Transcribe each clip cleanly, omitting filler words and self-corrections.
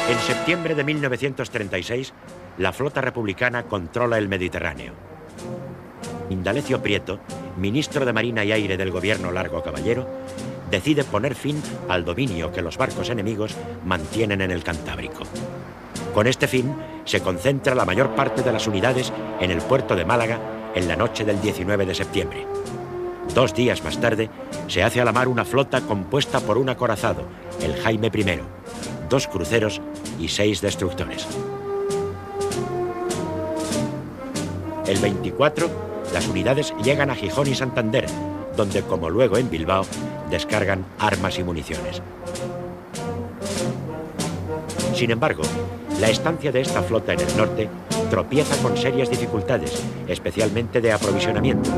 En septiembre de 1936, la flota republicana controla el Mediterráneo. Indalecio Prieto, ministro de Marina y Aire del gobierno Largo Caballero, decide poner fin al dominio que los barcos enemigos mantienen en el Cantábrico. Con este fin, se concentra la mayor parte de las unidades en el puerto de Málaga en la noche del 19 de septiembre. 2 días más tarde, se hace a la mar una flota compuesta por un acorazado, el Jaime I, 2 cruceros y 6 destructores. El 24, las unidades llegan a Gijón y Santander, donde, como luego en Bilbao, descargan armas y municiones. Sin embargo, la estancia de esta flota en el norte tropieza con serias dificultades, especialmente de aprovisionamiento,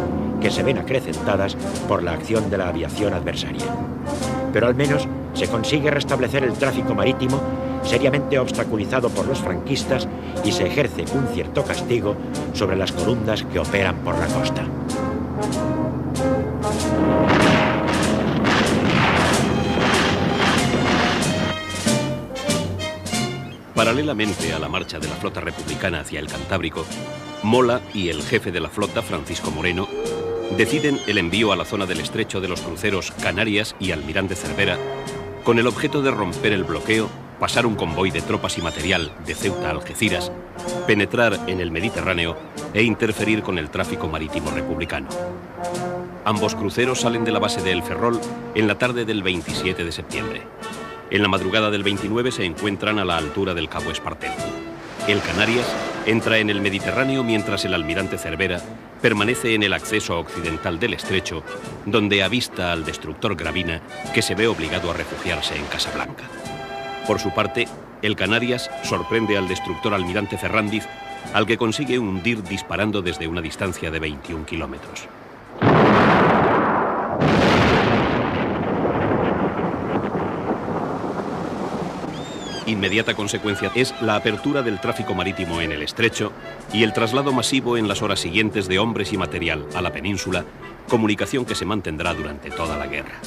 que se ven acrecentadas por la acción de la aviación adversaria. Pero al menos se consigue restablecer el tráfico marítimo, seriamente obstaculizado por los franquistas, y se ejerce un cierto castigo sobre las columnas que operan por la costa. Paralelamente a la marcha de la flota republicana hacia el Cantábrico, Mola y el jefe de la flota, Francisco Moreno, deciden el envío a la zona del estrecho de los cruceros Canarias y Almirante Cervera, con el objeto de romper el bloqueo, pasar un convoy de tropas y material de Ceuta a Algeciras, penetrar en el Mediterráneo e interferir con el tráfico marítimo republicano. Ambos cruceros salen de la base de El Ferrol en la tarde del 27 de septiembre. En la madrugada del 29 se encuentran a la altura del Cabo Espartero. El Canarias entra en el Mediterráneo mientras el Almirante Cervera permanece en el acceso occidental del estrecho, donde avista al destructor Gravina, que se ve obligado a refugiarse en Casablanca. Por su parte, el Canarias sorprende al destructor Almirante Ferrándiz, al que consigue hundir disparando desde una distancia de 21 kilómetros. Inmediata consecuencia es la apertura del tráfico marítimo en el estrecho y el traslado masivo en las horas siguientes de hombres y material a la península, comunicación que se mantendrá durante toda la guerra.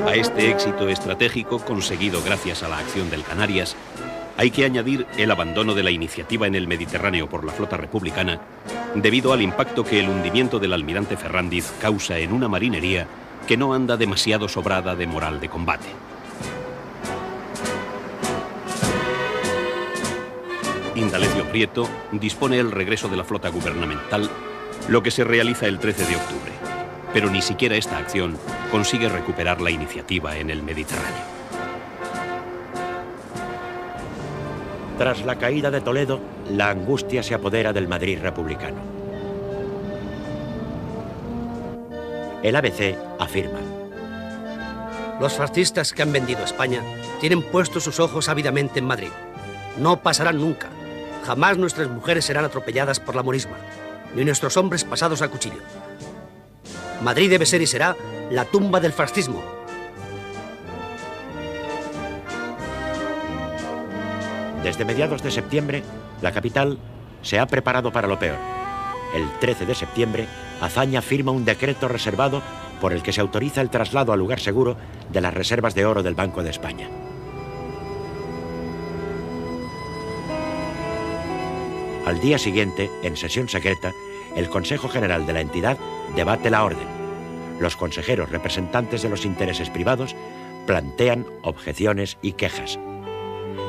A este éxito estratégico, conseguido gracias a la acción del Canarias, hay que añadir el abandono de la iniciativa en el Mediterráneo por la flota republicana, debido al impacto que el hundimiento del Almirante Ferrándiz causa en una marinería que no anda demasiado sobrada de moral de combate. Indalecio Prieto dispone el regreso de la flota gubernamental, lo que se realiza el 13 de octubre, pero ni siquiera esta acción consigue recuperar la iniciativa en el Mediterráneo. Tras la caída de Toledo, la angustia se apodera del Madrid republicano. El ABC afirma: los fascistas que han vendido España tienen puestos sus ojos ávidamente en Madrid. No pasarán nunca. Jamás nuestras mujeres serán atropelladas por la morisma, ni nuestros hombres pasados a cuchillo. Madrid debe ser y será la tumba del fascismo. Desde mediados de septiembre, la capital se ha preparado para lo peor. El 13 de septiembre, Azaña firma un decreto reservado por el que se autoriza el traslado a lugar seguro de las reservas de oro del Banco de España. Al día siguiente, en sesión secreta, el Consejo General de la entidad debate la orden. Los consejeros representantes de los intereses privados plantean objeciones y quejas.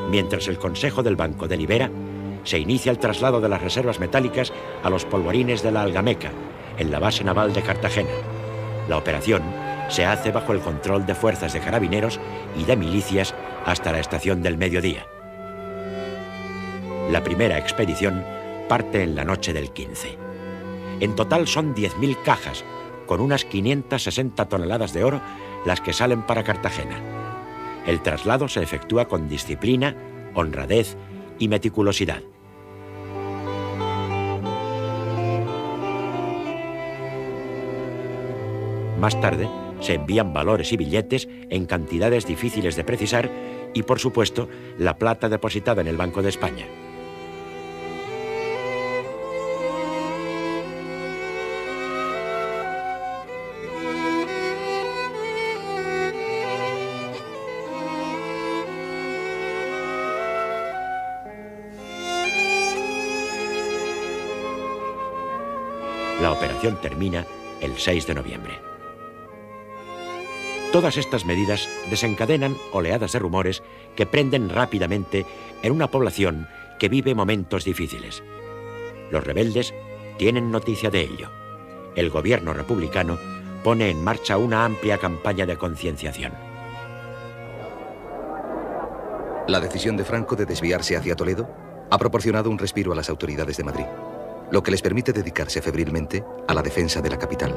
Mientras el Consejo del Banco delibera, se inicia el traslado de las reservas metálicas a los polvorines de la Algameca, en la base naval de Cartagena. La operación se hace bajo el control de fuerzas de carabineros y de milicias hasta la estación del mediodía. La primera expedición parte en la noche del 15. En total son 10.000 cajas, con unas 560 toneladas de oro, las que salen para Cartagena. El traslado se efectúa con disciplina, honradez y meticulosidad. Más tarde, se envían valores y billetes en cantidades difíciles de precisar y, por supuesto, la plata depositada en el Banco de España. La operación termina el 6 de noviembre. Todas estas medidas desencadenan oleadas de rumores que prenden rápidamente en una población que vive momentos difíciles. Los rebeldes tienen noticia de ello. El gobierno republicano pone en marcha una amplia campaña de concienciación. La decisión de Franco de desviarse hacia Toledo ha proporcionado un respiro a las autoridades de Madrid, lo que les permite dedicarse febrilmente a la defensa de la capital.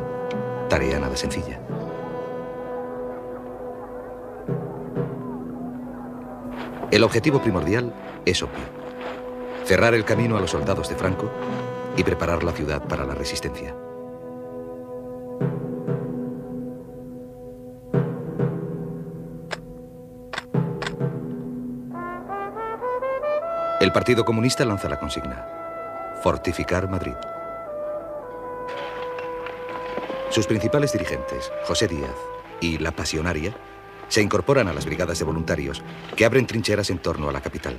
Tarea nada sencilla. El objetivo primordial es obvio: cerrar el camino a los soldados de Franco y preparar la ciudad para la resistencia. El Partido Comunista lanza la consigna: fortificar Madrid. Sus principales dirigentes, José Díaz y La Pasionaria, se incorporan a las brigadas de voluntarios que abren trincheras en torno a la capital,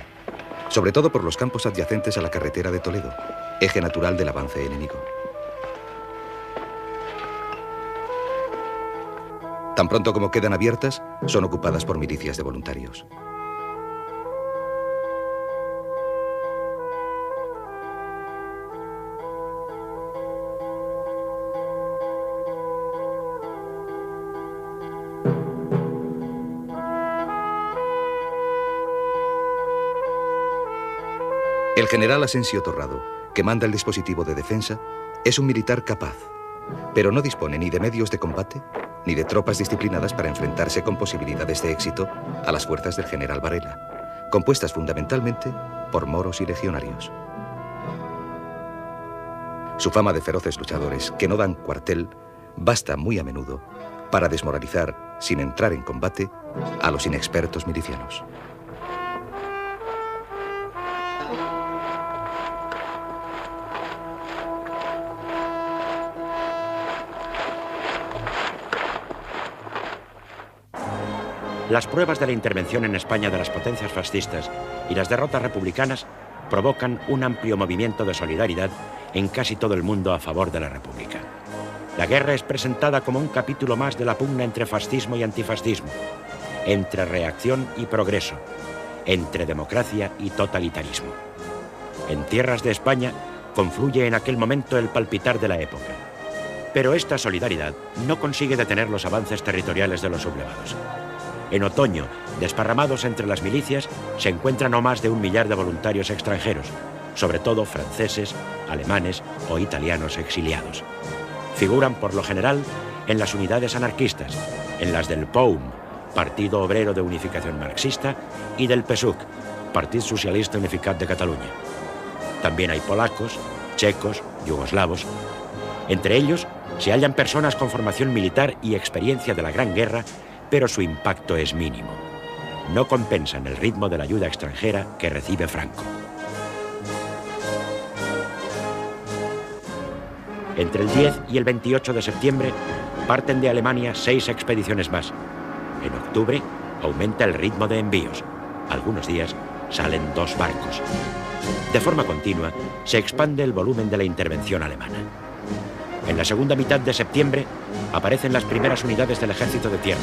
sobre todo por los campos adyacentes a la carretera de Toledo, eje natural del avance enemigo. Tan pronto como quedan abiertas, son ocupadas por milicias de voluntarios. El general Asensio Torrado, que manda el dispositivo de defensa, es un militar capaz, pero no dispone ni de medios de combate ni de tropas disciplinadas para enfrentarse con posibilidades de éxito a las fuerzas del general Varela, compuestas fundamentalmente por moros y legionarios. Su fama de feroces luchadores que no dan cuartel basta muy a menudo para desmoralizar, sin entrar en combate, a los inexpertos milicianos. Las pruebas de la intervención en España de las potencias fascistas y las derrotas republicanas provocan un amplio movimiento de solidaridad en casi todo el mundo a favor de la República. La guerra es presentada como un capítulo más de la pugna entre fascismo y antifascismo, entre reacción y progreso, entre democracia y totalitarismo. En tierras de España confluye en aquel momento el palpitar de la época. Pero esta solidaridad no consigue detener los avances territoriales de los sublevados. En otoño, desparramados entre las milicias, se encuentran no más de 1 millar de voluntarios extranjeros, sobre todo franceses, alemanes o italianos exiliados. Figuran por lo general en las unidades anarquistas, en las del POUM, Partido Obrero de Unificación Marxista, y del PSUC, Partit Socialista Unificat de Cataluña. También hay polacos, checos, yugoslavos. Entre ellos se hallan personas con formación militar y experiencia de la Gran Guerra, pero su impacto es mínimo. No compensan el ritmo de la ayuda extranjera que recibe Franco. Entre el 10 y el 28 de septiembre parten de Alemania 6 expediciones más. En octubre aumenta el ritmo de envíos. Algunos días salen 2 barcos. De forma continua se expande el volumen de la intervención alemana. En la segunda mitad de septiembre aparecen las primeras unidades del ejército de tierra.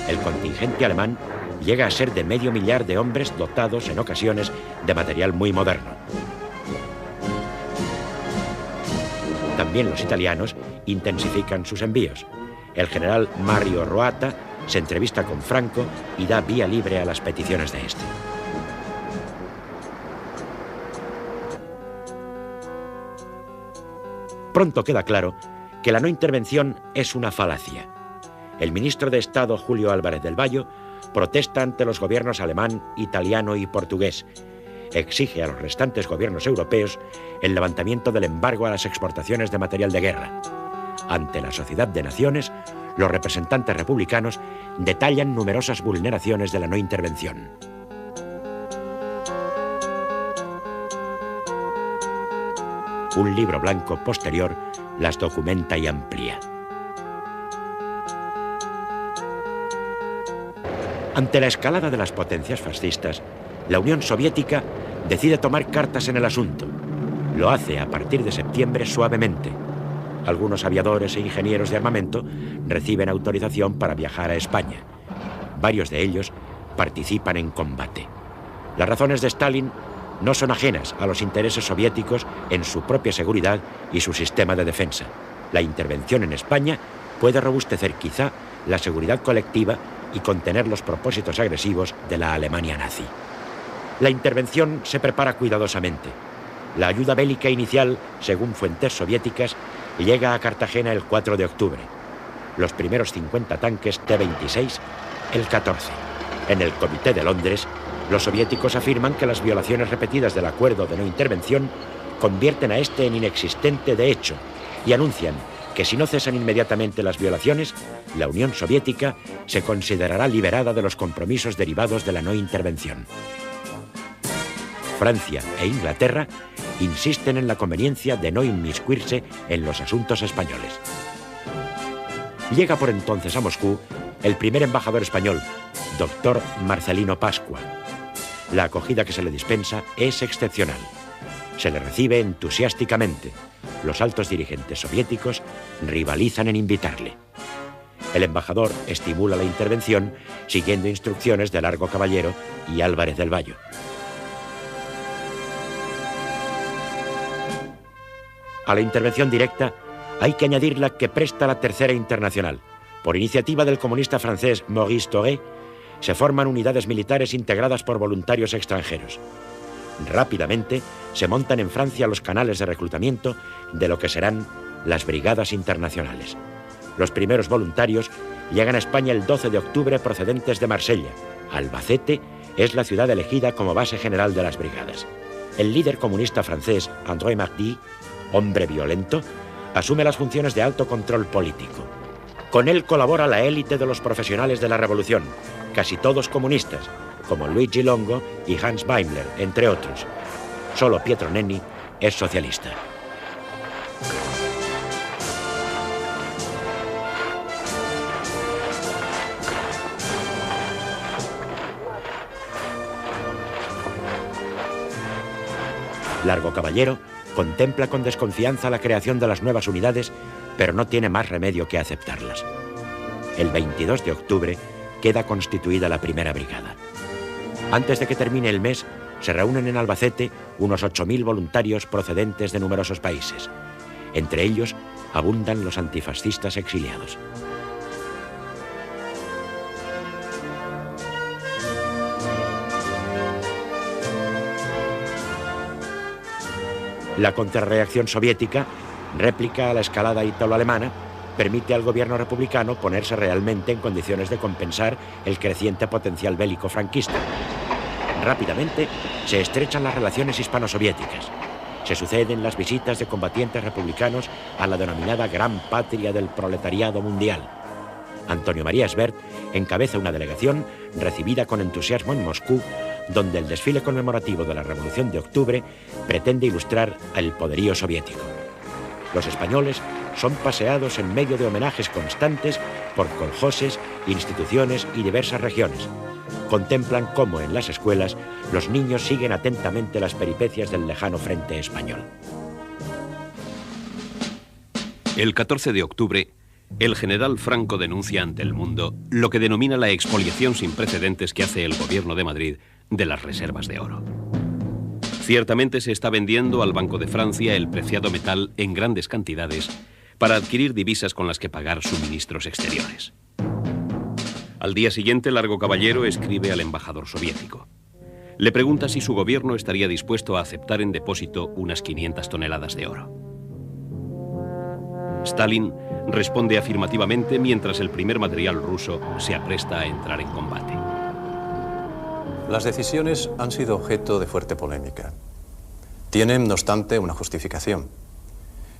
El contingente alemán llega a ser de medio millar de hombres dotados en ocasiones de material muy moderno. También los italianos intensifican sus envíos. El general Mario Roata se entrevista con Franco y da vía libre a las peticiones de este. Pronto queda claro que la no intervención es una falacia. El ministro de Estado Julio Álvarez del Valle protesta ante los gobiernos alemán, italiano y portugués. Exige a los restantes gobiernos europeos el levantamiento del embargo a las exportaciones de material de guerra. Ante la Sociedad de Naciones, los representantes republicanos detallan numerosas vulneraciones de la no intervención. Un libro blanco posterior las documenta y amplía. Ante la escalada de las potencias fascistas, la Unión Soviética decide tomar cartas en el asunto. Lo hace a partir de septiembre suavemente. Algunos aviadores e ingenieros de armamento reciben autorización para viajar a España. Varios de ellos participan en combate. Las razones de Stalin no son ajenas a los intereses soviéticos en su propia seguridad y su sistema de defensa. La intervención en España puede robustecer quizá la seguridad colectiva y contener los propósitos agresivos de la Alemania nazi. La intervención se prepara cuidadosamente. La ayuda bélica inicial, según fuentes soviéticas, llega a Cartagena el 4 de octubre. Los primeros 50 tanques T-26 el 14. En el Comité de Londres, los soviéticos afirman que las violaciones repetidas del acuerdo de no intervención convierten a este en inexistente de hecho y anuncian que si no cesan inmediatamente las violaciones, la Unión Soviética se considerará liberada de los compromisos derivados de la no intervención. Francia e Inglaterra insisten en la conveniencia de no inmiscuirse en los asuntos españoles. Llega por entonces a Moscú el primer embajador español, doctor Marcelino Pascua. La acogida que se le dispensa es excepcional. Se le recibe entusiásticamente. Los altos dirigentes soviéticos rivalizan en invitarle. El embajador estimula la intervención siguiendo instrucciones de Largo Caballero y Álvarez del Valle. A la intervención directa hay que añadir la que presta la Tercera Internacional. Por iniciativa del comunista francés Maurice Thoré, se forman unidades militares integradas por voluntarios extranjeros. Rápidamente se montan en Francia los canales de reclutamiento de lo que serán las brigadas internacionales. Los primeros voluntarios llegan a España el 12 de octubre procedentes de Marsella. Albacete es la ciudad elegida como base general de las brigadas. El líder comunista francés, André Marty, hombre violento, asume las funciones de alto control político. Con él colabora la élite de los profesionales de la revolución, casi todos comunistas, como Luigi Longo y Hans Weimler, entre otros. Solo Pietro Nenni es socialista. Largo Caballero contempla con desconfianza la creación de las nuevas unidades, pero no tiene más remedio que aceptarlas. El 22 de octubre queda constituida la primera brigada. Antes de que termine el mes, se reúnen en Albacete unos 8.000 voluntarios procedentes de numerosos países. Entre ellos abundan los antifascistas exiliados. La contrarreacción soviética, réplica a la escalada ítalo-alemana, permite al gobierno republicano ponerse realmente en condiciones de compensar el creciente potencial bélico franquista. Rápidamente se estrechan las relaciones hispano-soviéticas. Se suceden las visitas de combatientes republicanos a la denominada Gran Patria del Proletariado Mundial. Antonio María Sbert encabeza una delegación recibida con entusiasmo en Moscú, donde el desfile conmemorativo de la Revolución de Octubre pretende ilustrar el poderío soviético. Los españoles son paseados en medio de homenajes constantes por coljoses, instituciones y diversas regiones. Contemplan cómo en las escuelas los niños siguen atentamente las peripecias del lejano frente español. El 14 de octubre, el general Franco denuncia ante el mundo lo que denomina la expoliación sin precedentes que hace el gobierno de Madrid de las reservas de oro. Ciertamente se está vendiendo al Banco de Francia el preciado metal en grandes cantidades para adquirir divisas con las que pagar suministros exteriores. Al día siguiente, Largo Caballero escribe al embajador soviético. Le pregunta si su gobierno estaría dispuesto a aceptar en depósito unas 500 toneladas de oro. Stalin responde afirmativamente mientras el primer material ruso se apresta a entrar en combate. Las decisiones han sido objeto de fuerte polémica. Tienen, no obstante, una justificación.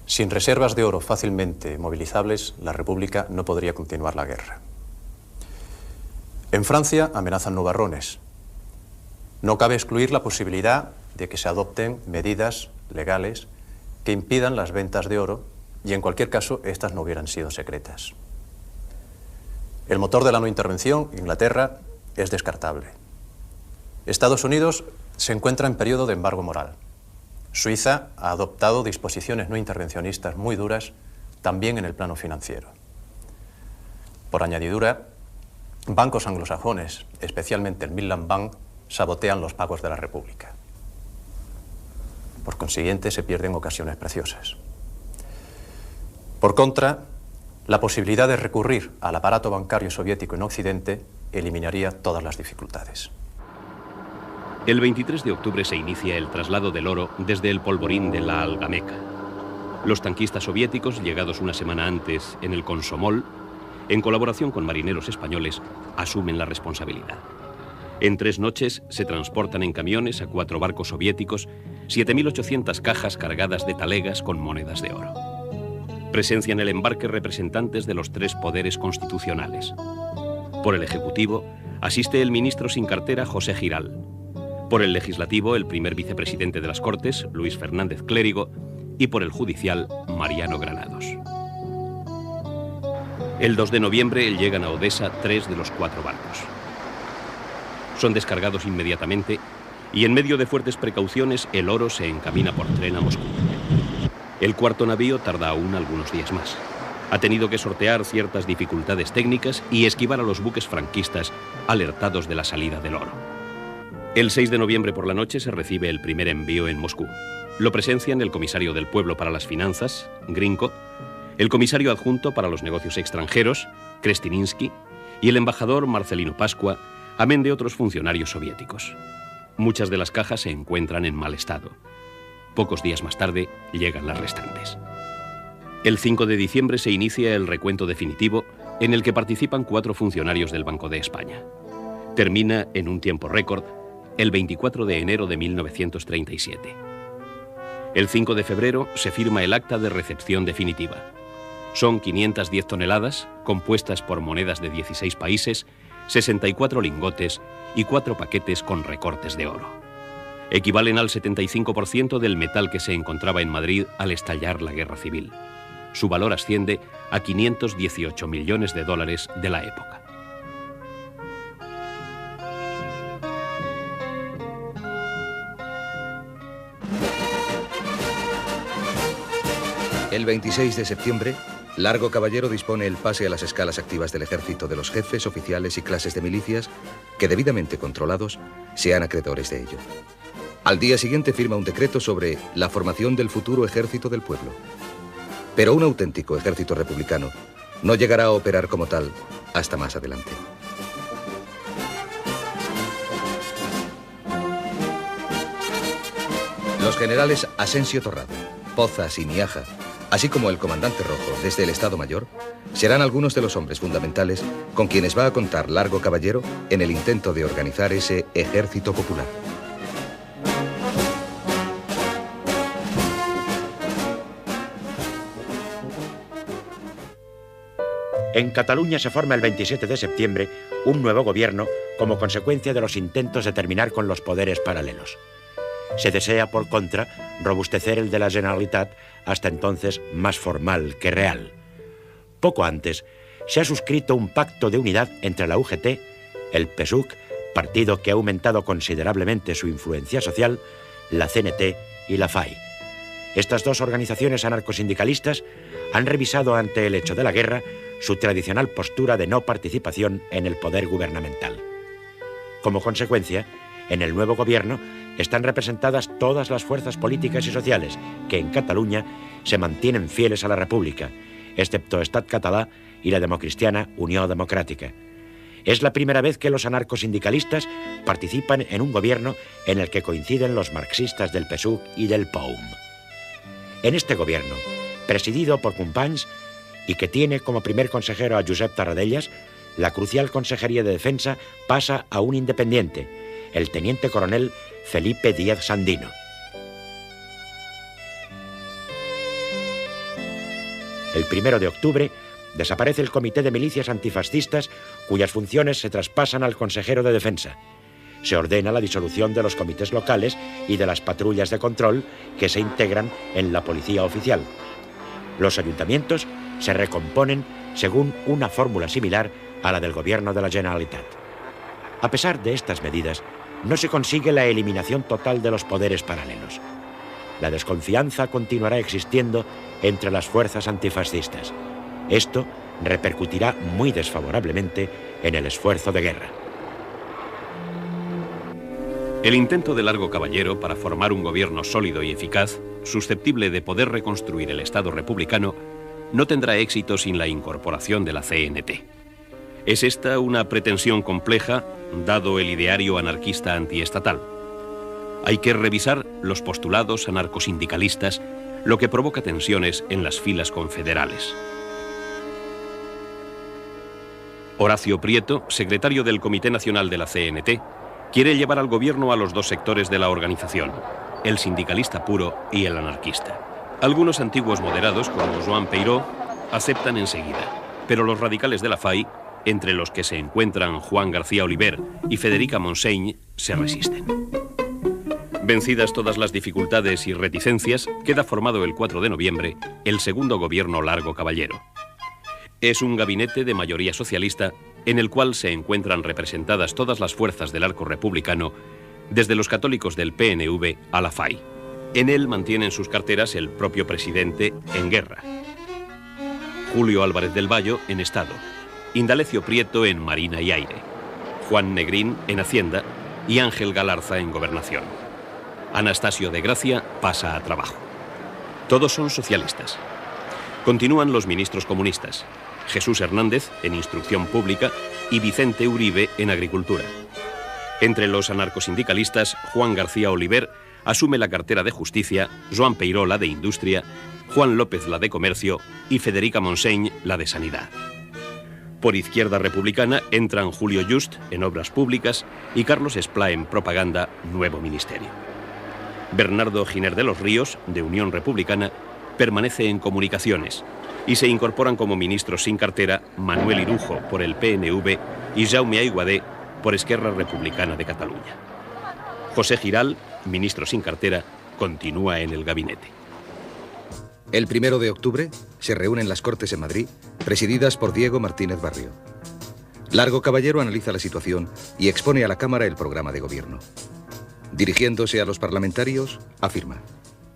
Sin reservas de oro fácilmente movilizables, la República no podría continuar la guerra. En Francia amenazan nubarrones. No cabe excluir la posibilidad de que se adopten medidas legales que impidan las ventas de oro y, en cualquier caso, estas no hubieran sido secretas. El motor de la no intervención, Inglaterra, es descartable. Estados Unidos se encuentra en periodo de embargo moral. Suiza ha adoptado disposiciones no intervencionistas muy duras también en el plano financiero. Por añadidura, bancos anglosajones, especialmente el Midland Bank, sabotean los pagos de la República. Por consiguiente, se pierden ocasiones preciosas. Por contra, la posibilidad de recurrir al aparato bancario soviético en Occidente eliminaría todas las dificultades. El 23 de octubre se inicia el traslado del oro desde el polvorín de la Algameca. Los tanquistas soviéticos, llegados una semana antes en el Komsomol, en colaboración con marineros españoles, asumen la responsabilidad. En 3 noches se transportan en camiones a 4 barcos soviéticos 7.800 cajas cargadas de talegas con monedas de oro. Presencian el embarque representantes de los 3 poderes constitucionales. Por el Ejecutivo asiste el ministro sin cartera José Giral. Por el Legislativo, el primer vicepresidente de las Cortes, Luis Fernández Clérigo, y por el Judicial, Mariano Granados. El 2 de noviembre llegan a Odesa 3 de los 4 barcos. Son descargados inmediatamente y en medio de fuertes precauciones el oro se encamina por tren a Moscú. El 4º navío tarda aún algunos días más. Ha tenido que sortear ciertas dificultades técnicas y esquivar a los buques franquistas alertados de la salida del oro. El 6 de noviembre por la noche se recibe el primer envío en Moscú. Lo presencian el comisario del Pueblo para las Finanzas, Grinko, el comisario adjunto para los negocios extranjeros, Krestininsky, y el embajador Marcelino Pascua, amén de otros funcionarios soviéticos. Muchas de las cajas se encuentran en mal estado. Pocos días más tarde llegan las restantes. El 5 de diciembre se inicia el recuento definitivo en el que participan 4 funcionarios del Banco de España. Termina en un tiempo récord el 24 de enero de 1937. El 5 de febrero se firma el acta de recepción definitiva. Son 510 toneladas, compuestas por monedas de 16 países, 64 lingotes y 4 paquetes con recortes de oro. Equivalen al 75% del metal que se encontraba en Madrid al estallar la Guerra Civil. Su valor asciende a 518 millones de dólares de la época. El 26 de septiembre, Largo Caballero dispone el pase a las escalas activas del ejército de los jefes, oficiales y clases de milicias que, debidamente controlados, sean acreedores de ello. Al día siguiente firma un decreto sobre la formación del futuro ejército del pueblo. Pero un auténtico ejército republicano no llegará a operar como tal hasta más adelante. Los generales Asensio Torrado, Pozas y Miaja, así como el comandante Rojo desde el Estado Mayor, serán algunos de los hombres fundamentales con quienes va a contar Largo Caballero en el intento de organizar ese ejército popular. En Cataluña se forma el 27 de septiembre un nuevo gobierno como consecuencia de los intentos de terminar con los poderes paralelos. Se desea, por contra, robustecer el de la Generalitat, hasta entonces más formal que real. Poco antes, se ha suscrito un pacto de unidad entre la UGT, el PSUC, partido que ha aumentado considerablemente su influencia social, la CNT y la FAI. Estas 2 organizaciones anarcosindicalistas han revisado ante el hecho de la guerra su tradicional postura de no participación en el poder gubernamental. Como consecuencia, en el nuevo gobierno están representadas todas las fuerzas políticas y sociales que en Cataluña se mantienen fieles a la República, excepto Estat Català y la democristiana Unió Democràtica. Es la primera vez que los anarcosindicalistas participan en un gobierno en el que coinciden los marxistas del PSUC y del POUM. En este gobierno, presidido por Companys y que tiene como primer consejero a Josep Tarradellas, la crucial Consejería de Defensa pasa a un independiente, el teniente coronel Felipe Díaz Sandino. El 1 de octubre desaparece el Comité de Milicias Antifascistas, cuyas funciones se traspasan al consejero de Defensa. Se ordena la disolución de los comités locales y de las patrullas de control que se integran en la policía oficial. Los ayuntamientos se recomponen según una fórmula similar a la del gobierno de la Generalitat. A pesar de estas medidas, no se consigue la eliminación total de los poderes paralelos. La desconfianza continuará existiendo entre las fuerzas antifascistas. Esto repercutirá muy desfavorablemente en el esfuerzo de guerra. El intento de Largo Caballero para formar un gobierno sólido y eficaz, susceptible de poder reconstruir el Estado republicano, no tendrá éxito sin la incorporación de la CNT. ¿Es esta una pretensión compleja, dado el ideario anarquista antiestatal? Hay que revisar los postulados anarcosindicalistas, lo que provoca tensiones en las filas confederales. Horacio Prieto, secretario del Comité Nacional de la CNT, quiere llevar al gobierno a los dos sectores de la organización, el sindicalista puro y el anarquista. Algunos antiguos moderados, como Joan Peiró, aceptan enseguida, pero los radicales de la FAI, entre los que se encuentran Juan García Oliver y Federica Montseny, se resisten. Vencidas todas las dificultades y reticencias, queda formado el 4 de noviembre el segundo gobierno Largo Caballero. Es un gabinete de mayoría socialista en el cual se encuentran representadas todas las fuerzas del arco republicano, desde los católicos del PNV a la FAI. En él mantienen sus carteras el propio presidente en guerra, Julio Álvarez del Valle en Estado, Indalecio Prieto en Marina y Aire, Juan Negrín en Hacienda y Ángel Galarza en Gobernación. Anastasio de Gracia pasa a Trabajo. Todos son socialistas. Continúan los ministros comunistas, Jesús Hernández en Instrucción Pública y Vicente Uribe en Agricultura. Entre los anarcosindicalistas, Juan García Oliver asume la cartera de Justicia, Joan Peiró la de Industria, Juan López la de Comercio y Federica Montseny la de Sanidad. Por Izquierda Republicana entran Julio Just en Obras Públicas y Carlos Esplá en Propaganda, nuevo ministerio. Bernardo Giner de los Ríos, de Unión Republicana, permanece en Comunicaciones y se incorporan como ministros sin cartera Manuel Irujo por el PNV y Jaume Aiguadé por Esquerra Republicana de Cataluña. José Giral, ministro sin cartera, continúa en el gabinete. El 1 de octubre se reúnen las Cortes en Madrid, presididas por Diego Martínez Barrio. Largo Caballero analiza la situación y expone a la Cámara el programa de gobierno. Dirigiéndose a los parlamentarios, afirma: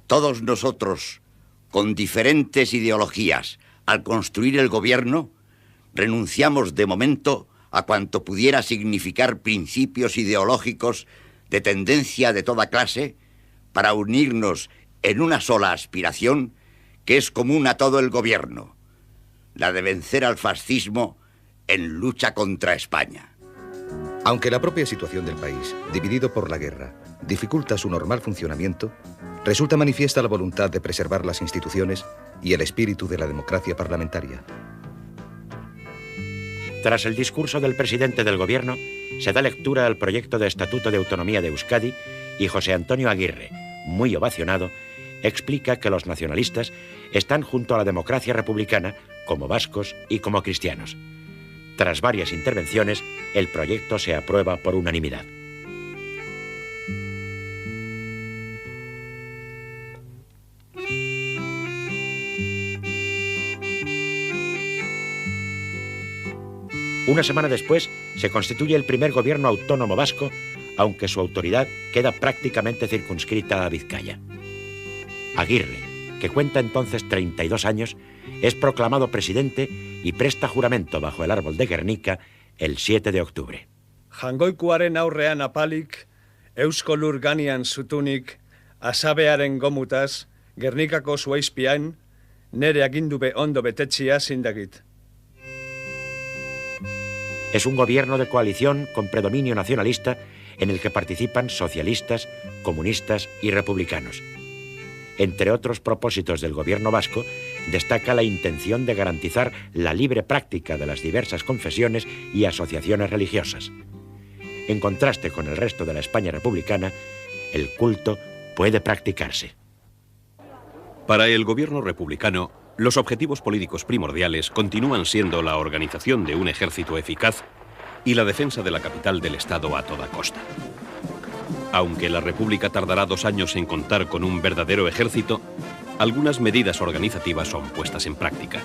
todos nosotros, con diferentes ideologías, al construir el gobierno, renunciamos de momento a cuanto pudiera significar principios ideológicos de tendencia de toda clase para unirnos en una sola aspiración que es común a todo el gobierno, la de vencer al fascismo en lucha contra España. Aunque la propia situación del país, dividido por la guerra, dificulta su normal funcionamiento, resulta manifiesta la voluntad de preservar las instituciones y el espíritu de la democracia parlamentaria. Tras el discurso del presidente del gobierno, se da lectura al proyecto de Estatuto de Autonomía de Euskadi y José Antonio Aguirre, muy ovacionado, explica que los nacionalistas están junto a la democracia republicana como vascos y como cristianos. Tras varias intervenciones, el proyecto se aprueba por unanimidad. Una semana después, se constituye el primer gobierno autónomo vasco, aunque su autoridad queda prácticamente circunscrita a Vizcaya. Aguirre, que cuenta entonces 32 años, es proclamado presidente y presta juramento bajo el árbol de Gernika el 7 de octubre. Jangoikuaren aurrean apalik, eusko lur gainean zutunik, asabearen gomutaz, Gernikako zuaizpian, nere agindube ondo betetxia zindagit. Es un gobierno de coalición con predominio nacionalista en el que participan socialistas, comunistas y republicanos. Entre otros propósitos del gobierno vasco, destaca la intención de garantizar la libre práctica de las diversas confesiones y asociaciones religiosas. En contraste con el resto de la España republicana, el culto puede practicarse. Para el gobierno republicano, los objetivos políticos primordiales continúan siendo la organización de un ejército eficaz y la defensa de la capital del Estado a toda costa. Aunque la República tardará 2 años en contar con un verdadero ejército, algunas medidas organizativas son puestas en práctica.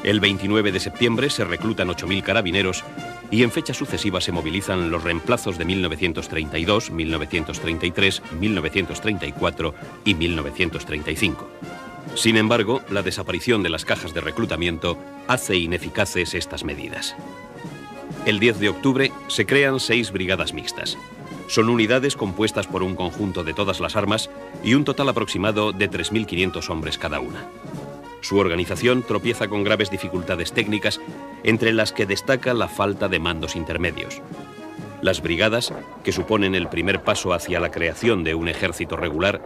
El 29 de septiembre se reclutan 8.000 carabineros y en fechas sucesivas se movilizan los reemplazos de 1932, 1933, 1934 y 1935. Sin embargo, la desaparición de las cajas de reclutamiento hace ineficaces estas medidas. El 10 de octubre se crean 6 brigadas mixtas. Son unidades compuestas por un conjunto de todas las armas y un total aproximado de 3.500 hombres cada una. Su organización tropieza con graves dificultades técnicas, entre las que destaca la falta de mandos intermedios. Las brigadas, que suponen el primer paso hacia la creación de un ejército regular,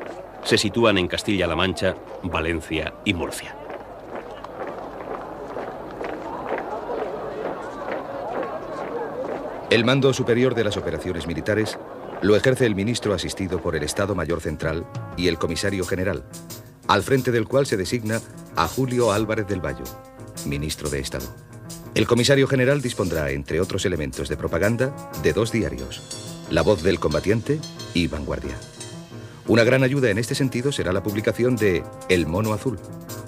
se sitúan en Castilla-La Mancha, Valencia y Murcia. El mando superior de las operaciones militares lo ejerce el ministro asistido por el Estado Mayor Central y el comisario general, al frente del cual se designa a Julio Álvarez del Valle, ministro de Estado. El comisario general dispondrá, entre otros elementos de propaganda, de 2 diarios, La Voz del Combatiente y Vanguardia. Una gran ayuda en este sentido será la publicación de El Mono Azul,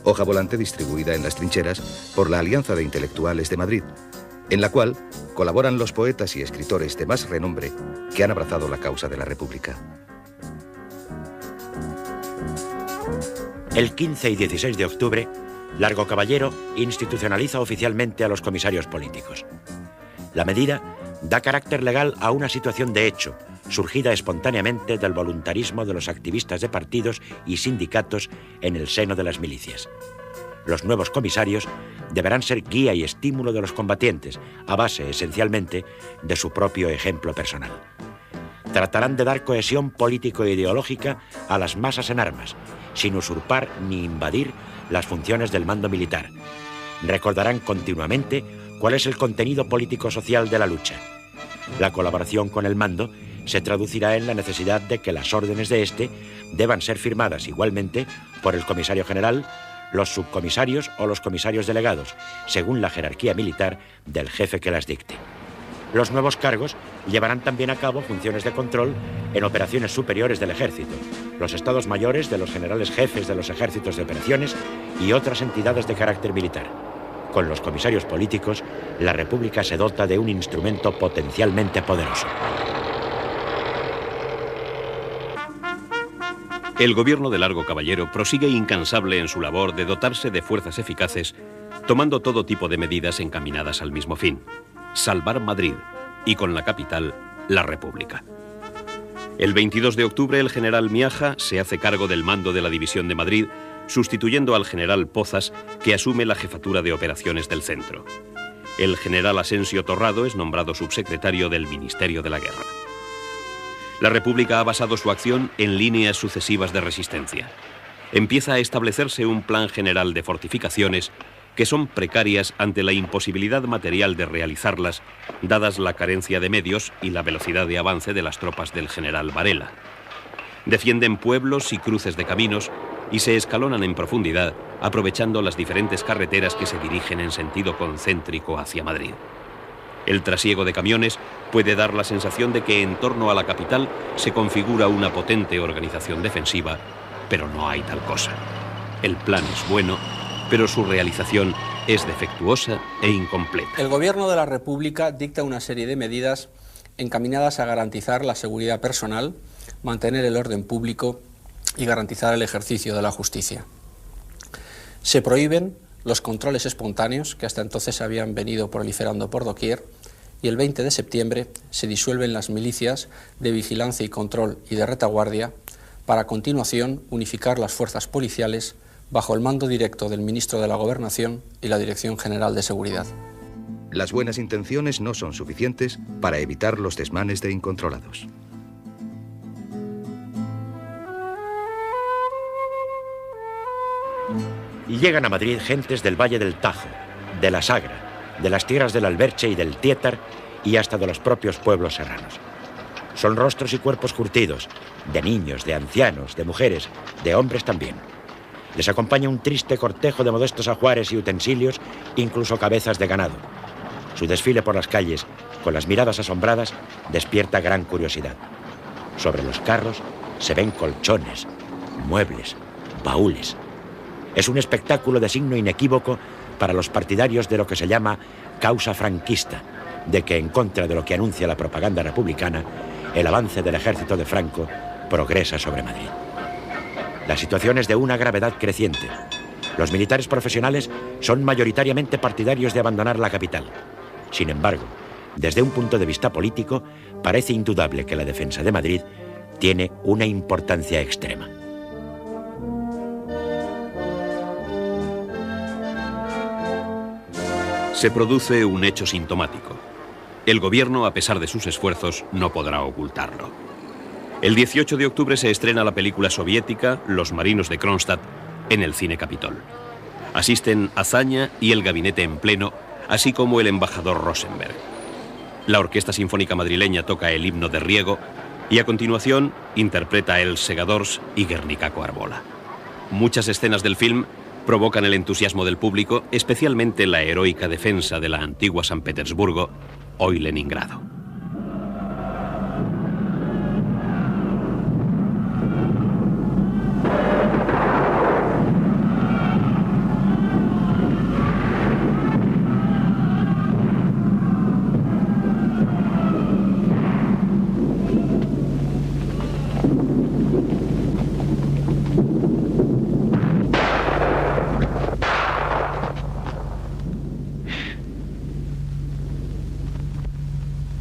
hoja volante distribuida en las trincheras por la Alianza de Intelectuales de Madrid, en la cual colaboran los poetas y escritores de más renombre que han abrazado la causa de la República. El 15 y 16 de octubre, Largo Caballero institucionaliza oficialmente a los comisarios políticos. La medida da carácter legal a una situación de hecho, surgida espontáneamente del voluntarismo de los activistas de partidos y sindicatos en el seno de las milicias. Los nuevos comisarios deberán ser guía y estímulo de los combatientes, a base, esencialmente, de su propio ejemplo personal. Tratarán de dar cohesión político-ideológica a las masas en armas, sin usurpar ni invadir las funciones del mando militar. Recordarán continuamente cuál es el contenido político-social de la lucha. La colaboración con el mando se traducirá en la necesidad de que las órdenes de este deban ser firmadas igualmente por el comisario general, los subcomisarios o los comisarios delegados, según la jerarquía militar del jefe que las dicte. Los nuevos cargos llevarán también a cabo funciones de control en operaciones superiores del ejército, los estados mayores de los generales jefes de los ejércitos de operaciones y otras entidades de carácter militar. Con los comisarios políticos, la República se dota de un instrumento potencialmente poderoso. El gobierno de Largo Caballero prosigue incansable en su labor de dotarse de fuerzas eficaces, tomando todo tipo de medidas encaminadas al mismo fin: salvar Madrid, y con la capital, la República. El 22 de octubre el general Miaja se hace cargo del mando de la División de Madrid, sustituyendo al general Pozas, que asume la jefatura de operaciones del centro. El general Asensio Torrado es nombrado subsecretario del Ministerio de la Guerra. La República ha basado su acción en líneas sucesivas de resistencia. Empieza a establecerse un plan general de fortificaciones que son precarias ante la imposibilidad material de realizarlas, dadas la carencia de medios y la velocidad de avance de las tropas del general Varela. Defienden pueblos y cruces de caminos y se escalonan en profundidad, aprovechando las diferentes carreteras que se dirigen en sentido concéntrico hacia Madrid. El trasiego de camiones puede dar la sensación de que en torno a la capital se configura una potente organización defensiva, pero no hay tal cosa. El plan es bueno, pero su realización es defectuosa e incompleta. El Gobierno de la República dicta una serie de medidas encaminadas a garantizar la seguridad personal, mantener el orden público y garantizar el ejercicio de la justicia. Se prohíben los controles espontáneos, que hasta entonces habían venido proliferando por doquier, y el 20 de septiembre se disuelven las milicias de vigilancia y control y de retaguardia, para a continuación unificar las fuerzas policiales bajo el mando directo del ministro de la Gobernación y la Dirección General de Seguridad. Las buenas intenciones no son suficientes para evitar los desmanes de incontrolados. Y llegan a Madrid gentes del Valle del Tajo, de la Sagra, de las tierras del Alberche y del Tietar y hasta de los propios pueblos serranos. Son rostros y cuerpos curtidos, de niños, de ancianos, de mujeres, de hombres también. Les acompaña un triste cortejo de modestos ajuares y utensilios, incluso cabezas de ganado. Su desfile por las calles, con las miradas asombradas, despierta gran curiosidad. Sobre los carros se ven colchones, muebles, baúles. Es un espectáculo de signo inequívoco para los partidarios de lo que se llama causa franquista, de que, en contra de lo que anuncia la propaganda republicana, el avance del ejército de Franco progresa sobre Madrid. La situación es de una gravedad creciente. Los militares profesionales son mayoritariamente partidarios de abandonar la capital. Sin embargo, desde un punto de vista político, parece indudable que la defensa de Madrid tiene una importancia extrema. Se produce un hecho sintomático. El gobierno, a pesar de sus esfuerzos, no podrá ocultarlo. El 18 de octubre se estrena la película soviética Los marinos de Kronstadt en el Cine Capitol. Asisten Azaña y el gabinete en pleno, así como el embajador Rosenberg. La Orquesta Sinfónica Madrileña toca el himno de Riego y a continuación interpreta Els Segadors y Guernica Coarbola. Muchas escenas del film provocan el entusiasmo del público, especialmente la heroica defensa de la antigua San Petersburgo, hoy Leningrado.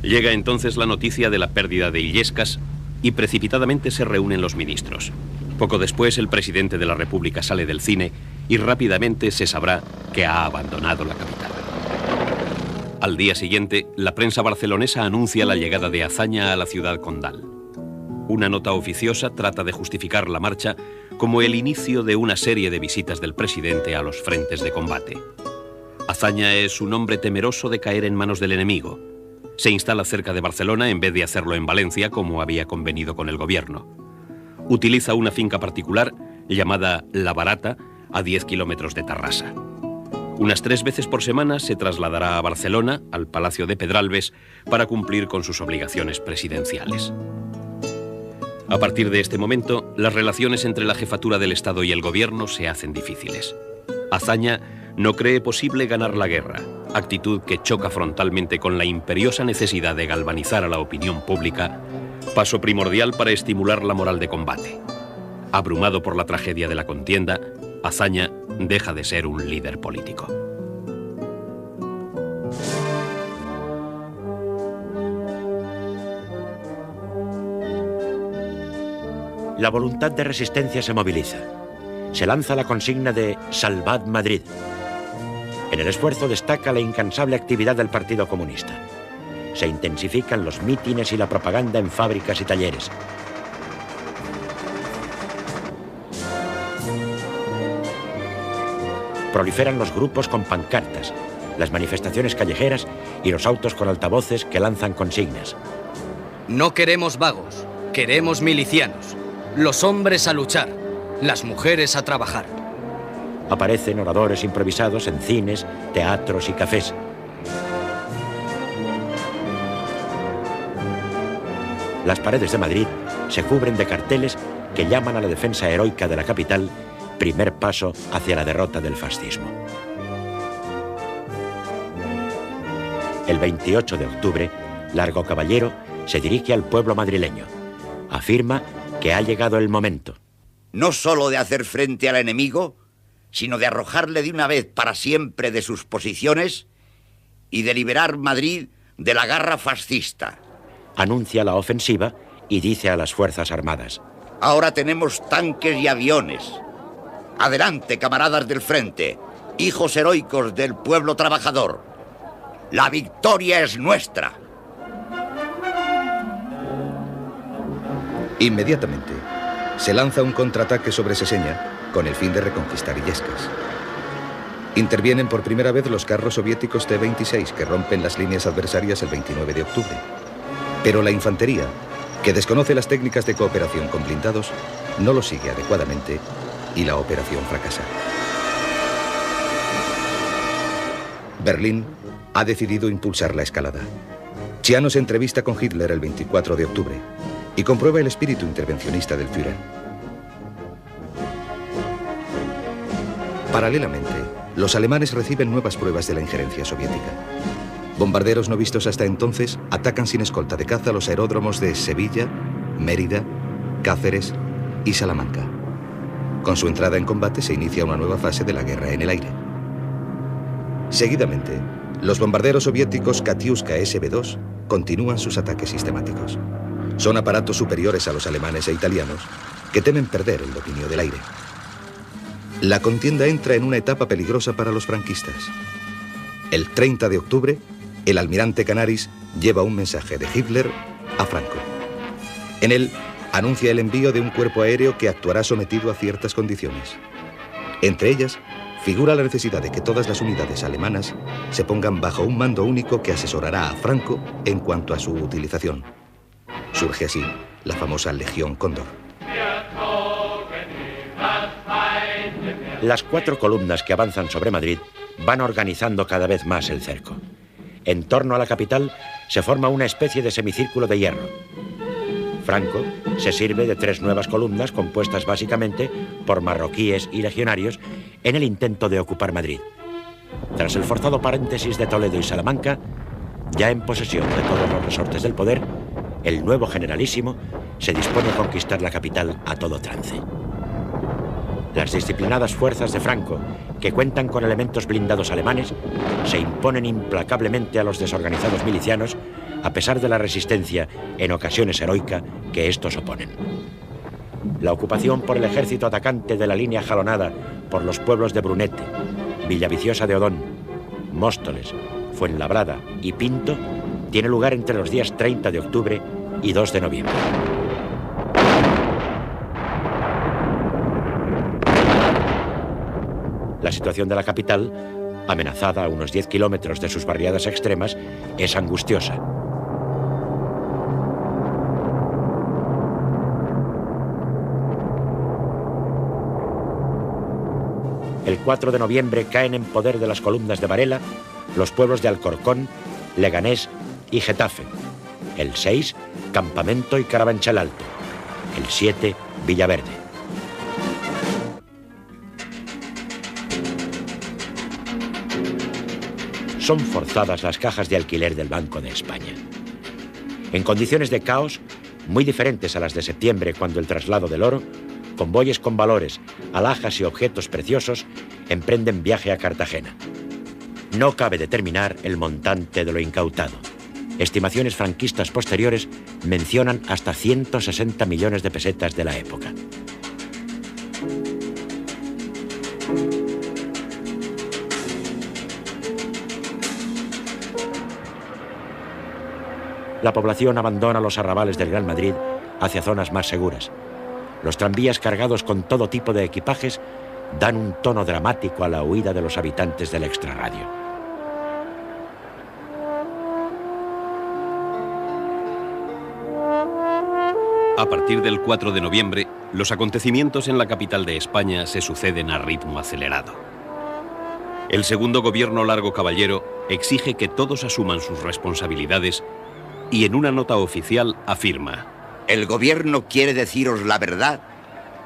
Llega entonces la noticia de la pérdida de Illescas y precipitadamente se reúnen los ministros. Poco después el presidente de la República sale del cine y rápidamente se sabrá que ha abandonado la capital. Al día siguiente, la prensa barcelonesa anuncia la llegada de Azaña a la ciudad condal. Una nota oficiosa trata de justificar la marcha como el inicio de una serie de visitas del presidente a los frentes de combate. Azaña es un hombre temeroso de caer en manos del enemigo. Se instala cerca de Barcelona en vez de hacerlo en Valencia, como había convenido con el gobierno. Utiliza una finca particular llamada La Barata, a 10 kilómetros de Tarrasa. Unas 3 veces por semana se trasladará a Barcelona, al Palacio de Pedralbes, para cumplir con sus obligaciones presidenciales. A partir de este momento, las relaciones entre la jefatura del Estado y el gobierno se hacen difíciles. Azaña no cree posible ganar la guerra, actitud que choca frontalmente con la imperiosa necesidad de galvanizar a la opinión pública, paso primordial para estimular la moral de combate. Abrumado por la tragedia de la contienda, Azaña deja de ser un líder político. La voluntad de resistencia se moviliza. Se lanza la consigna de Salvad Madrid. En el esfuerzo destaca la incansable actividad del Partido Comunista. Se intensifican los mítines y la propaganda en fábricas y talleres. Proliferan los grupos con pancartas, las manifestaciones callejeras y los autos con altavoces que lanzan consignas. No queremos vagos, queremos milicianos. Los hombres a luchar, las mujeres a trabajar. Aparecen oradores improvisados en cines, teatros y cafés. Las paredes de Madrid se cubren de carteles que llaman a la defensa heroica de la capital, primer paso hacia la derrota del fascismo. El 28 de octubre, Largo Caballero se dirige al pueblo madrileño. Afirma que ha llegado el momento. No solo de hacer frente al enemigo, sino de arrojarle de una vez para siempre de sus posiciones y de liberar Madrid de la garra fascista. Anuncia la ofensiva y dice a las Fuerzas Armadas: ahora tenemos tanques y aviones. Adelante, camaradas del frente, hijos heroicos del pueblo trabajador. La victoria es nuestra. Inmediatamente, se lanza un contraataque sobre Seseña con el fin de reconquistar Illescas. Intervienen por primera vez los carros soviéticos T-26 que rompen las líneas adversarias el 29 de octubre. Pero la infantería, que desconoce las técnicas de cooperación con blindados, no lo sigue adecuadamente y la operación fracasa. Berlín ha decidido impulsar la escalada. Chiano se entrevista con Hitler el 24 de octubre y comprueba el espíritu intervencionista del Führer. Paralelamente, los alemanes reciben nuevas pruebas de la injerencia soviética. Bombarderos no vistos hasta entonces atacan sin escolta de caza los aeródromos de Sevilla, Mérida, Cáceres y Salamanca. Con su entrada en combate se inicia una nueva fase de la guerra en el aire. Seguidamente, los bombarderos soviéticos Katyuska SB-2 continúan sus ataques sistemáticos. Son aparatos superiores a los alemanes e italianos que temen perder el dominio del aire. La contienda entra en una etapa peligrosa para los franquistas. El 30 de octubre, el almirante Canaris lleva un mensaje de Hitler a Franco. En él, anuncia el envío de un cuerpo aéreo que actuará sometido a ciertas condiciones. Entre ellas, figura la necesidad de que todas las unidades alemanas se pongan bajo un mando único que asesorará a Franco en cuanto a su utilización. Surge así la famosa Legión Cóndor. Las 4 columnas que avanzan sobre Madrid van organizando cada vez más el cerco. En torno a la capital se forma una especie de semicírculo de hierro. Franco se sirve de 3 nuevas columnas compuestas básicamente por marroquíes y legionarios en el intento de ocupar Madrid. Tras el forzado paréntesis de Toledo y Salamanca, ya en posesión de todos los resortes del poder, el nuevo generalísimo se dispone a conquistar la capital a todo trance. Las disciplinadas fuerzas de Franco, que cuentan con elementos blindados alemanes, se imponen implacablemente a los desorganizados milicianos, a pesar de la resistencia, en ocasiones heroica, que estos oponen. La ocupación por el ejército atacante de la línea jalonada por los pueblos de Brunete, Villaviciosa de Odón, Móstoles, Fuenlabrada y Pinto tiene lugar entre los días 30 de octubre y 2 de noviembre. La situación de la capital, amenazada a unos 10 kilómetros de sus barriadas extremas, es angustiosa. El 4 de noviembre caen en poder de las columnas de Varela los pueblos de Alcorcón, Leganés y Getafe. El 6, Campamento y Carabanchel Alto. El 7, Villaverde. Son forzadas las cajas de alquiler del Banco de España. En condiciones de caos, muy diferentes a las de septiembre, cuando el traslado del oro, convoyes con valores, alhajas y objetos preciosos emprenden viaje a Cartagena. No cabe determinar el montante de lo incautado. Estimaciones franquistas posteriores mencionan hasta 160 millones de pesetas de la época. La población abandona los arrabales del Gran Madrid hacia zonas más seguras. Los tranvías cargados con todo tipo de equipajes dan un tono dramático a la huida de los habitantes del extrarradio. A partir del 4 de noviembre, los acontecimientos en la capital de España se suceden a ritmo acelerado. El segundo gobierno Largo Caballero exige que todos asuman sus responsabilidades y en una nota oficial afirma: el gobierno quiere deciros la verdad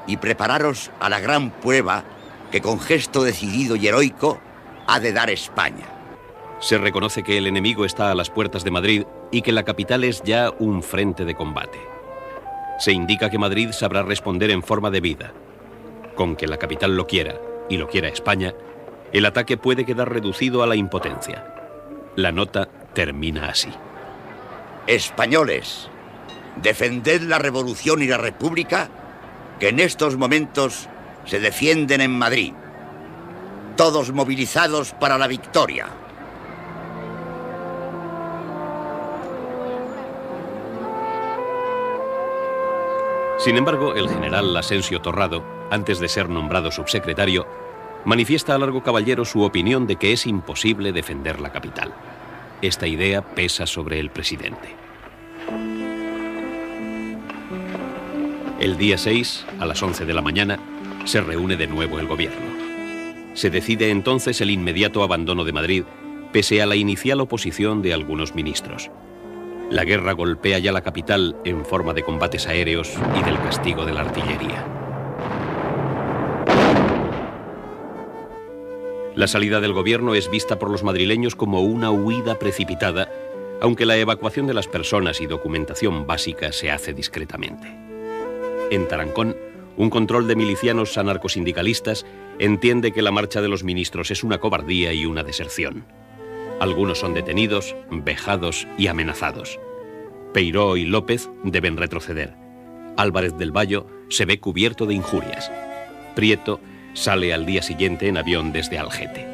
y prepararos a la gran prueba que con gesto decidido y heroico ha de dar España. Se reconoce que el enemigo está a las puertas de Madrid y que la capital es ya un frente de combate. Se indica que Madrid sabrá responder en forma debida. Con que la capital lo quiera, y lo quiera España, el ataque puede quedar reducido a la impotencia. La nota termina así: españoles, defended la revolución y la república que en estos momentos se defienden en Madrid. Todos movilizados para la victoria. Sin embargo, el general Asensio Torrado, antes de ser nombrado subsecretario, manifiesta a Largo Caballero su opinión de que es imposible defender la capital. Esta idea pesa sobre el presidente. El día 6, a las 11 de la mañana, se reúne de nuevo el gobierno. Se decide entonces el inmediato abandono de Madrid, pese a la inicial oposición de algunos ministros. La guerra golpea ya la capital en forma de combates aéreos y del castigo de la artillería. La salida del gobierno es vista por los madrileños como una huida precipitada, aunque la evacuación de las personas y documentación básica se hace discretamente. En Tarancón, un control de milicianos anarcosindicalistas entiende que la marcha de los ministros es una cobardía y una deserción. Algunos son detenidos, vejados y amenazados. Peiró y López deben retroceder. Álvarez del Valle se ve cubierto de injurias. Prieto sale al día siguiente en avión desde Algete.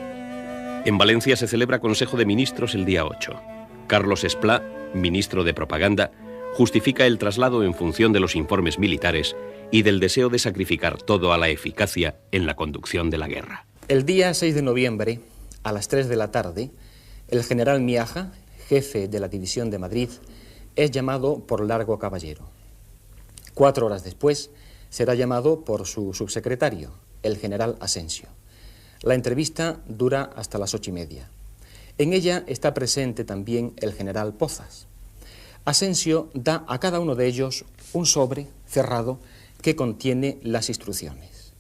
En Valencia se celebra Consejo de Ministros el día 8. Carlos Esplá, ministro de Propaganda, justifica el traslado en función de los informes militares y del deseo de sacrificar todo a la eficacia en la conducción de la guerra. El día 6 de noviembre, a las 3 de la tarde, el general Miaja, jefe de la División de Madrid, es llamado por Largo Caballero. 4 horas después, será llamado por su subsecretario, el general Asensio. La entrevista dura hasta las 8:30. En ella está presente también el general Pozas. Asensio da a cada uno de ellos un sobre cerrado que contiene las instrucciones.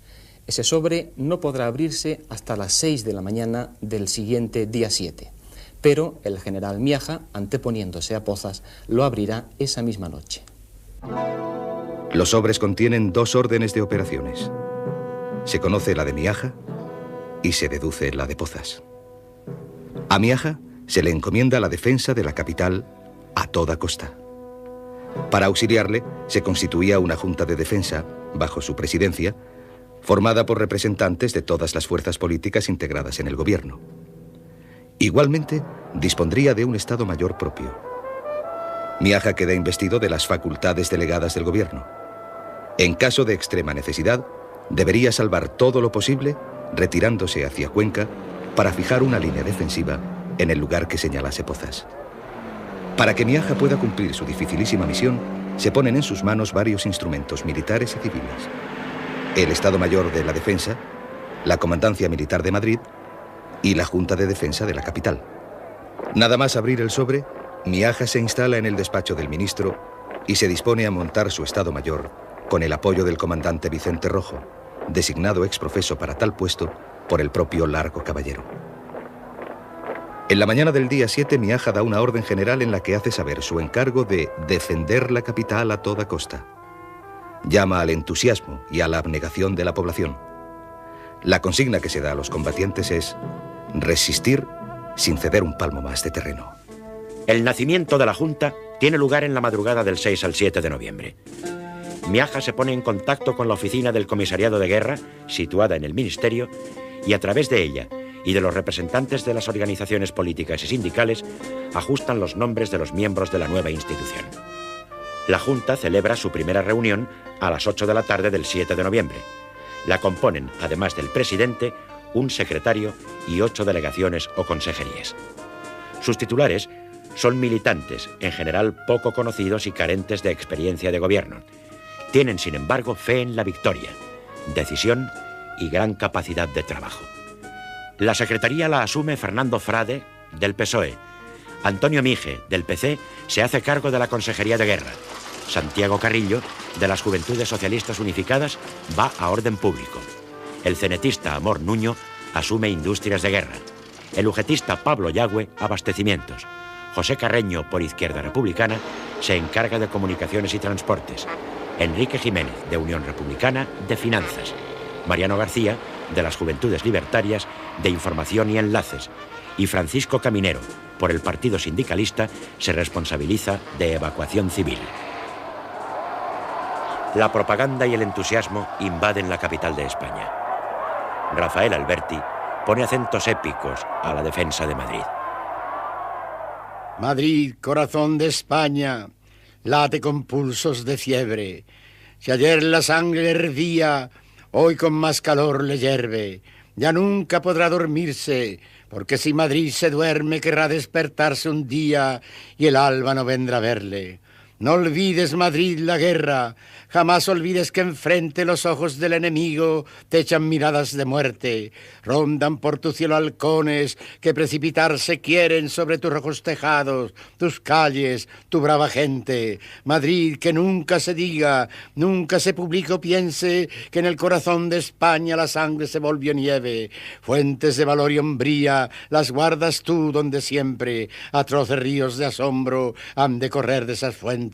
Ese sobre no podrá abrirse hasta las 6 de la mañana del siguiente día 7, pero el general Miaja, anteponiéndose a Pozas, lo abrirá esa misma noche. Los sobres contienen 2 órdenes de operaciones. Se conoce la de Miaja y se deduce la de Pozas. A Miaja se le encomienda la defensa de la capital a toda costa. Para auxiliarle se constituía una junta de defensa, bajo su presidencia, formada por representantes de todas las fuerzas políticas integradas en el gobierno. Igualmente, dispondría de un Estado Mayor propio. Miaja queda investido de las facultades delegadas del gobierno. En caso de extrema necesidad, debería salvar todo lo posible retirándose hacia Cuenca para fijar una línea defensiva en el lugar que señalase Pozas. Para que Miaja pueda cumplir su dificilísima misión, se ponen en sus manos varios instrumentos militares y civiles. El Estado Mayor de la Defensa, la Comandancia Militar de Madrid y la Junta de Defensa de la capital. Nada más abrir el sobre, Miaja se instala en el despacho del ministro y se dispone a montar su Estado Mayor con el apoyo del comandante Vicente Rojo, designado exprofeso para tal puesto por el propio Largo Caballero. En la mañana del día 7, Miaja da una orden general en la que hace saber su encargo de defender la capital a toda costa. Llama al entusiasmo y a la abnegación de la población. La consigna que se da a los combatientes es resistir sin ceder un palmo más de terreno. El nacimiento de la Junta tiene lugar en la madrugada del 6 al 7 de noviembre. Miaja se pone en contacto con la oficina del Comisariado de Guerra, situada en el Ministerio, y a través de ella y de los representantes de las organizaciones políticas y sindicales ajustan los nombres de los miembros de la nueva institución. La Junta celebra su primera reunión a las 8 de la tarde del 7 de noviembre. La componen, además del presidente, un secretario y 8 delegaciones o consejerías. Sus titulares son militantes, en general poco conocidos y carentes de experiencia de gobierno. Tienen, sin embargo, fe en la victoria, decisión y gran capacidad de trabajo. La secretaría la asume Fernando Frade, del PSOE. Antonio Mige, del PC, se hace cargo de la Consejería de Guerra. Santiago Carrillo, de las Juventudes Socialistas Unificadas, va a Orden Público. El cenetista Amor Nuño asume Industrias de Guerra. El ujetista Pablo Yagüe, Abastecimientos. José Carreño, por Izquierda Republicana, se encarga de Comunicaciones y Transportes. Enrique Jiménez, de Unión Republicana, de Finanzas. Mariano García, de las Juventudes Libertarias, de Información y Enlaces. Y Francisco Caminero, por el Partido Sindicalista, se responsabiliza de Evacuación Civil. La propaganda y el entusiasmo invaden la capital de España. Rafael Alberti pone acentos épicos a la defensa de Madrid. Madrid, corazón de España, late con pulsos de fiebre. Si ayer la sangre hervía, hoy con más calor le hierve. Ya nunca podrá dormirse, porque si Madrid se duerme querrá despertarse un día y el alba no vendrá a verle. No olvides, Madrid, la guerra, jamás olvides que enfrente los ojos del enemigo te echan miradas de muerte. Rondan por tu cielo halcones que precipitarse quieren sobre tus rojos tejados, tus calles, tu brava gente. Madrid, que nunca se diga, nunca se publique o piense que en el corazón de España la sangre se volvió nieve. Fuentes de valor y hombría las guardas tú donde siempre atroces ríos de asombro han de correr de esas fuentes.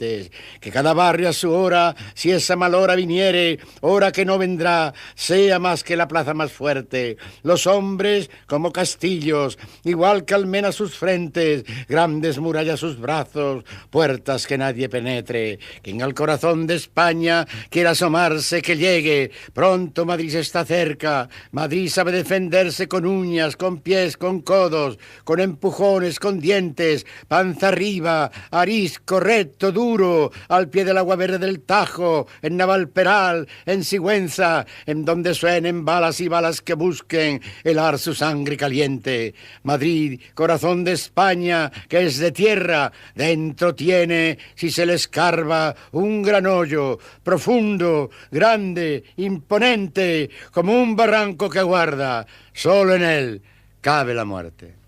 Que cada barrio a su hora si esa mal hora viniere, hora que no vendrá, sea más que la plaza más fuerte. Los hombres como castillos, igual que almenas sus frentes, grandes murallas sus brazos, puertas que nadie penetre. Quien al corazón de España quiera asomarse, que llegue. Pronto Madrid está cerca. Madrid sabe defenderse con uñas, con pies, con codos, con empujones, con dientes, panza arriba, arisco, recto, duro, al pie del agua verde del Tajo, en Navalperal, en Sigüenza, en donde suenen balas y balas que busquen helar su sangre caliente. Madrid, corazón de España, que es de tierra, dentro tiene, si se le escarba, un gran hoyo, profundo, grande, imponente, como un barranco que guarda. Solo en él cabe la muerte.